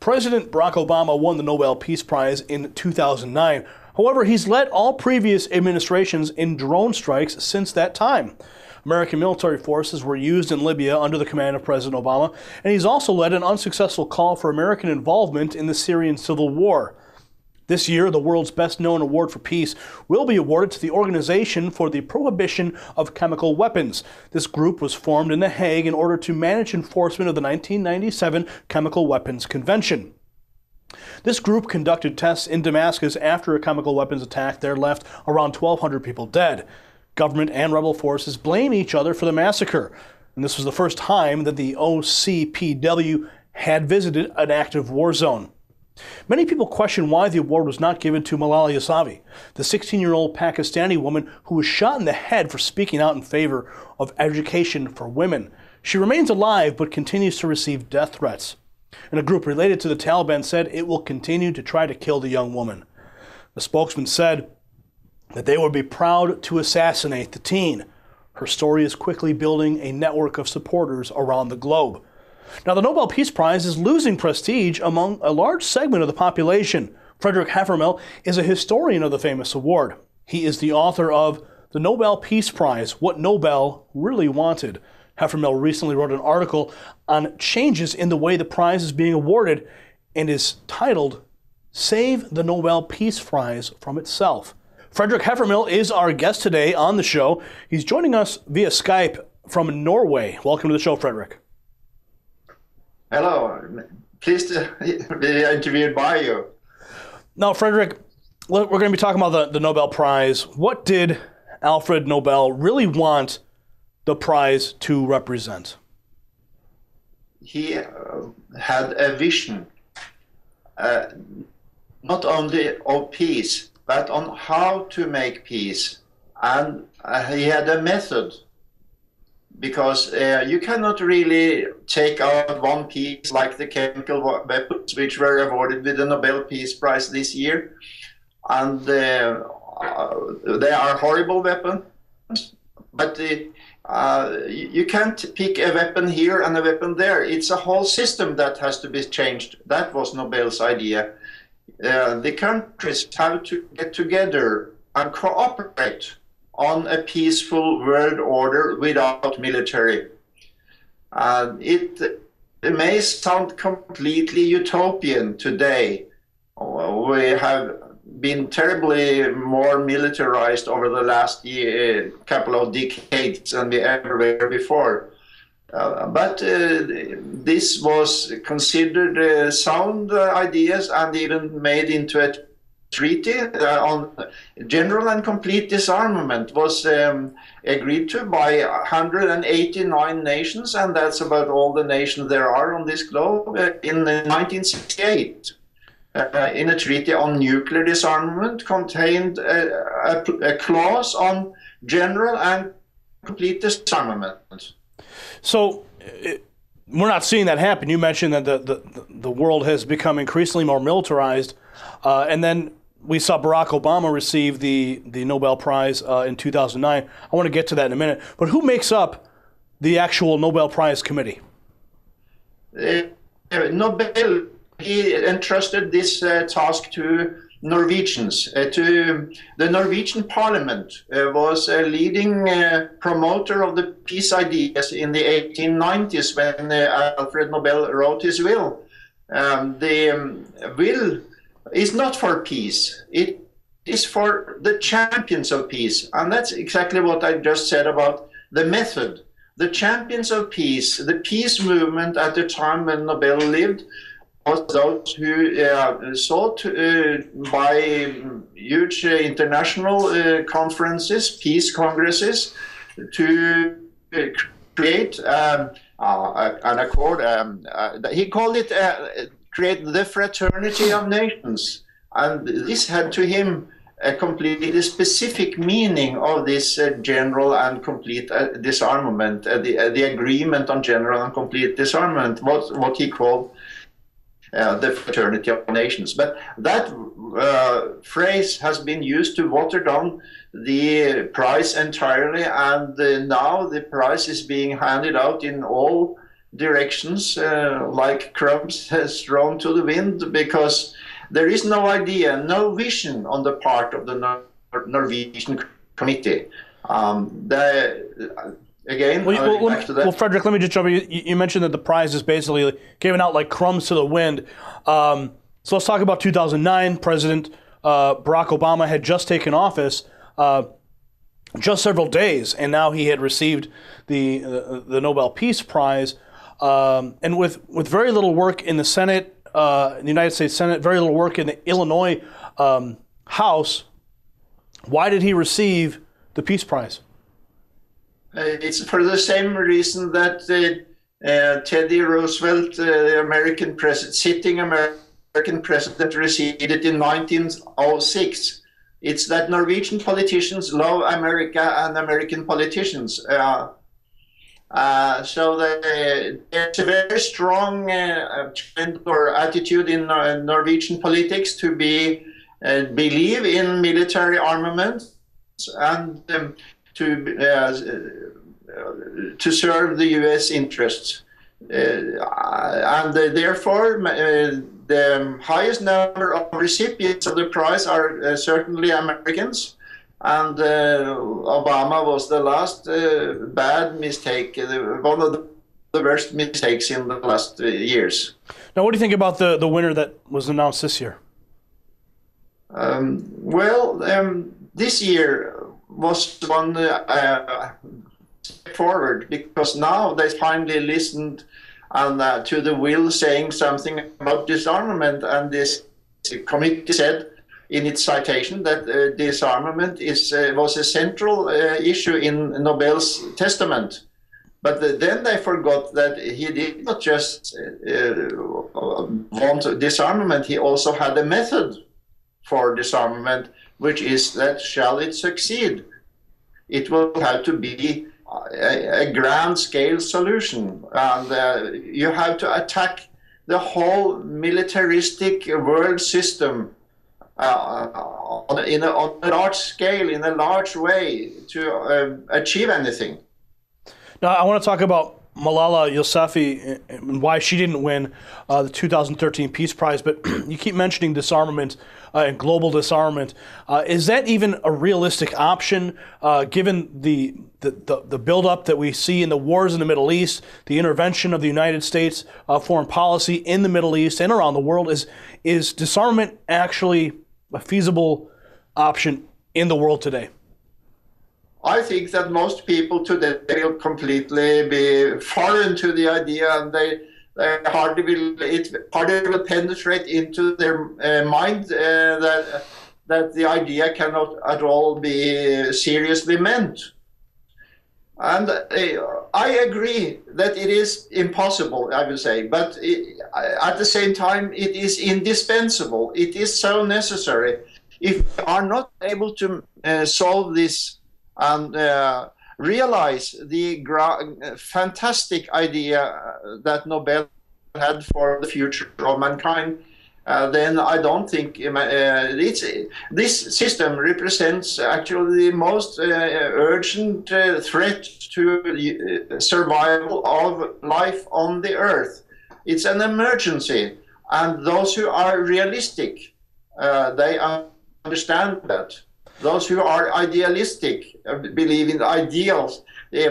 President Barack Obama won the Nobel Peace Prize in 2009. However, he's led all previous administrations in drone strikes since that time. American military forces were used in Libya under the command of President Obama, and he's also led an unsuccessful call for American involvement in the Syrian civil war. This year, the world's best-known award for peace will be awarded to the Organization for the Prohibition of Chemical Weapons. This group was formed in The Hague in order to manage enforcement of the 1997 Chemical Weapons Convention. This group conducted tests in Damascus after a chemical weapons attack there left around 1,200 people dead. Government and rebel forces blame each other for the massacre, and this was the first time that the OCPW had visited an active war zone. Many people question why the award was not given to Malala Yousafzai, the 16-year-old Pakistani woman who was shot in the head for speaking out in favor of education for women. She remains alive but continues to receive death threats. And a group related to the Taliban said it will continue to try to kill the young woman. The spokesman said that they would be proud to assassinate the teen. Her story is quickly building a network of supporters around the globe. Now, the Nobel Peace Prize is losing prestige among a large segment of the population. Frederick Heffermel is a historian of the famous award. He is the author of The Nobel Peace Prize, What Nobel Really Wanted. Heffermel recently wrote an article on changes in the way the prize is being awarded and is titled, Save the Nobel Peace Prize from Itself. Frederick Heffermel is our guest today on the show. He's joining us via Skype from Norway. Welcome to the show, Frederick. Hello, pleased to be interviewed by you. Now, Frederick, we're going to be talking about the Nobel Prize. What did Alfred Nobel really want the prize to represent? He had a vision, not only of peace, but on how to make peace. And he had a method. Because you cannot really take out one piece like the chemical weapons, which were awarded with the Nobel Peace Prize this year. And they are horrible weapons, but you can't pick a weapon here and a weapon there. It's a whole system that has to be changed. That was Nobel's idea. The countries have to get together and cooperate on a peaceful world order without military. It may sound completely utopian today. We have been terribly more militarized over the last couple of decades than we ever were before. But this was considered sound ideas and even made into a treaty on general and complete disarmament was agreed to by 189 nations, and that's about all the nations there are on this globe, in 1968. In a treaty on nuclear disarmament contained a clause on general and complete disarmament. So we're not seeing that happen. You mentioned that the world has become increasingly more militarized, and then we saw Barack Obama receive the Nobel Prize in 2009. I want to get to that in a minute. But who makes up the actual Nobel Prize committee? Nobel, he entrusted this task to Norwegians. To the Norwegian Parliament was a leading promoter of the peace ideas in the 1890s when Alfred Nobel wrote his will. The will is not for peace. It is for the champions of peace. And that's exactly what I just said about the method. The champions of peace, the peace movement at the time when Nobel lived, was those who sought by huge international conferences, peace congresses, to create an accord. He called it create the fraternity of nations, and this had to him a completely specific meaning of this general and complete disarmament, the agreement on general and complete disarmament, what he called the fraternity of nations. But that phrase has been used to water down the prize entirely, and now the prize is being handed out in all directions, like crumbs thrown to the wind, because there is no idea, no vision on the part of the Norwegian committee. Again, back to that. Well, Frederick, let me just jump in. You mentioned that the prize is basically given out like crumbs to the wind. So let's talk about 2009. President Barack Obama had just taken office just several days, and now he had received the Nobel Peace Prize. And with very little work in the Senate, in the United States Senate, very little work in the Illinois House, why did he receive the Peace Prize? It's for the same reason that Teddy Roosevelt, the American president, sitting American president, received it in 1906. It's that Norwegian politicians love America and American politicians. So there's a very strong trend or attitude in Norwegian politics to believe in military armaments and to serve the U.S. interests, and therefore the highest number of recipients of the prize are certainly Americans, and Obama was the last bad mistake, one of the worst mistakes in the last years. Now, what do you think about the winner that was announced this year? This year was one step forward, because now they finally listened to the will saying something about disarmament, and this committee said in its citation that disarmament was a central issue in Nobel's testament. But then they forgot that he did not just want disarmament, he also had a method for disarmament, which is that shall it succeed, it will have to be a grand scale solution, and you have to attack the whole militaristic world system on a large scale, in a large way, to achieve anything. Now, I want to talk about Malala Yousafzai and why she didn't win the 2013 Peace Prize, but you keep mentioning disarmament and global disarmament. Is that even a realistic option, given the buildup that we see in the wars in the Middle East, the intervention of the United States foreign policy in the Middle East and around the world? Is disarmament actually a feasible option in the world today? I think that most people today will completely be foreign to the idea, and it hardly will penetrate into their mind that the idea cannot at all be seriously meant. And I agree that it is impossible, I would say, but at the same time, it is indispensable. It is so necessary. If we are not able to solve this and realize the fantastic idea that Nobel had for the future of mankind, then I don't think this system represents actually the most urgent threat to the survival of life on the earth. It's an emergency, and those who are realistic, they understand that. Those who are idealistic, believe in ideals, they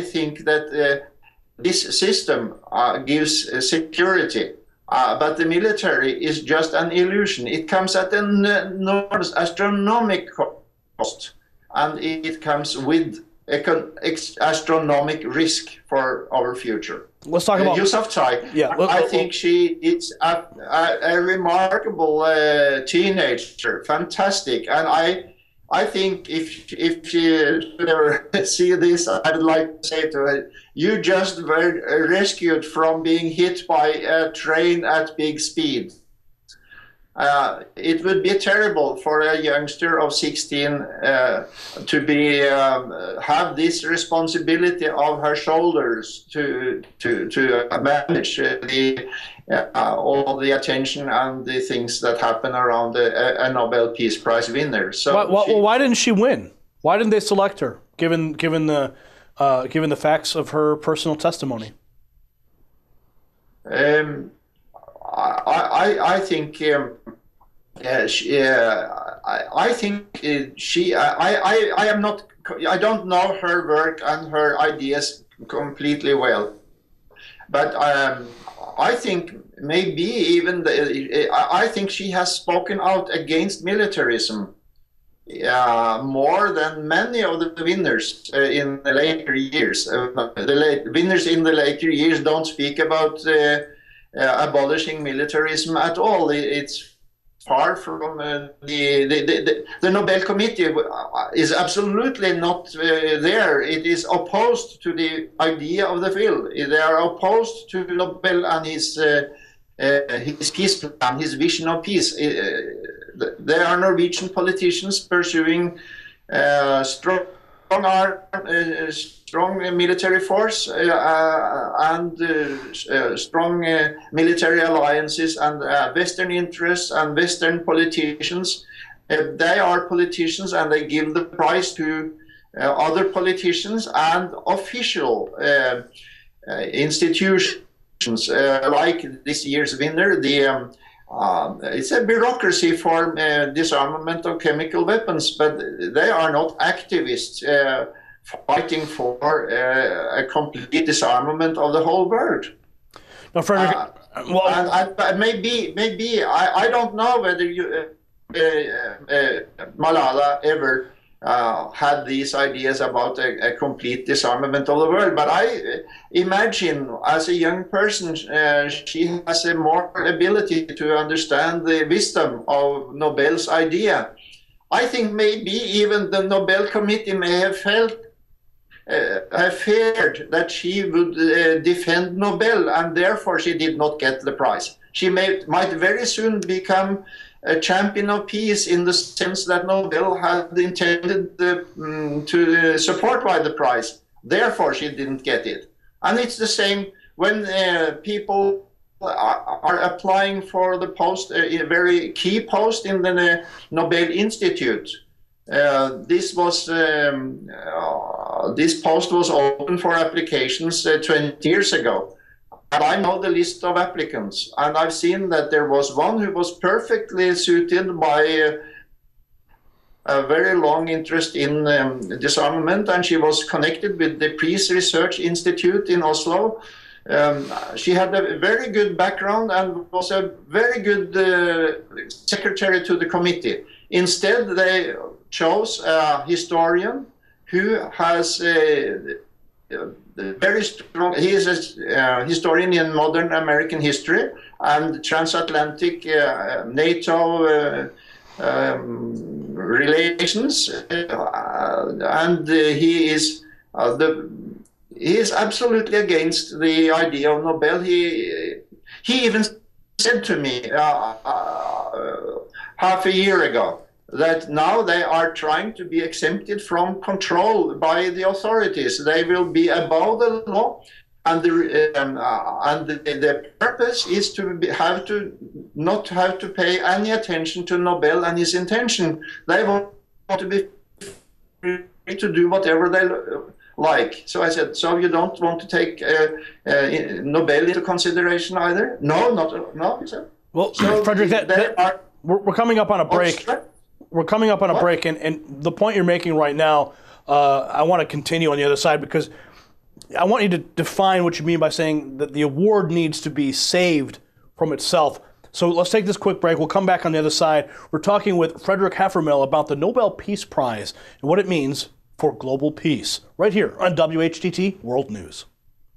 think that this system gives security, but the military is just an illusion. It comes at an enormous astronomical cost, and it comes with astronomical risk for our future. Let's talk about Yousafzai. Yeah, I think is a remarkable teenager, fantastic, and I think if she ever see this, I'd like to say to her, you just were rescued from being hit by a train at big speed. It would be terrible for a youngster of 16 to have this responsibility on her shoulders to manage all the attention and the things that happen around a Nobel Peace Prize winner. So why didn't she win? Why didn't they select her? Given the given the facts of her personal testimony? I think I think I am not. I don't know her work and her ideas completely well, but I think maybe even I think she has spoken out against militarism more than many of the winners in the later years. The winners in the later years don't speak about abolishing militarism at all. It's far from the Nobel Committee is absolutely not there. It is opposed to the idea of the field. They are opposed to Nobel and his peace plan, his vision of peace. There are Norwegian politicians pursuing strong military force and strong military alliances and Western interests and Western politicians. They are politicians and they give the prize to other politicians and official institutions like this year's winner. It's a bureaucracy for disarmament of chemical weapons, but they are not activists fighting for a complete disarmament of the whole world. Now, Frederick, maybe I don't know whether Malala ever had these ideas about a complete disarmament of the world, but I imagine as a young person she has a more ability to understand the wisdom of Nobel's idea. I think maybe even the Nobel Committee may have feared that she would defend Nobel, and therefore she did not get the prize. She might very soon become a champion of peace in the sense that Nobel had intended to support by the prize. Therefore, she didn't get it. And it's the same when people are applying for the post, a very key post in the Nobel Institute. This post was open for applications 20 years ago. And I know the list of applicants, and I've seen that there was one who was perfectly suited by a very long interest in disarmament, and she was connected with the Peace Research Institute in Oslo. She had a very good background and was a very good secretary to the committee. Instead, they chose a historian who has very strong. He is a historian in modern American history and transatlantic NATO relations, and he is absolutely against the idea of Nobel. He even said to me half a year ago that now they are trying to be exempted from control by the authorities. They will be above the law, and the purpose is to not have to pay any attention to Nobel and his intention. They want to be free to do whatever they like. So I said, so you don't want to take Nobel into consideration either? No, no. He said. Well, so Frederick, we're coming up on a break. We're coming up on a break, and the point you're making right now, I want to continue on the other side, because I want you to define what you mean by saying that the award needs to be saved from itself. So let's take this quick break. We'll come back on the other side. We're talking with Frederick Heffermill about the Nobel Peace Prize and what it means for global peace, right here on WHDT World News.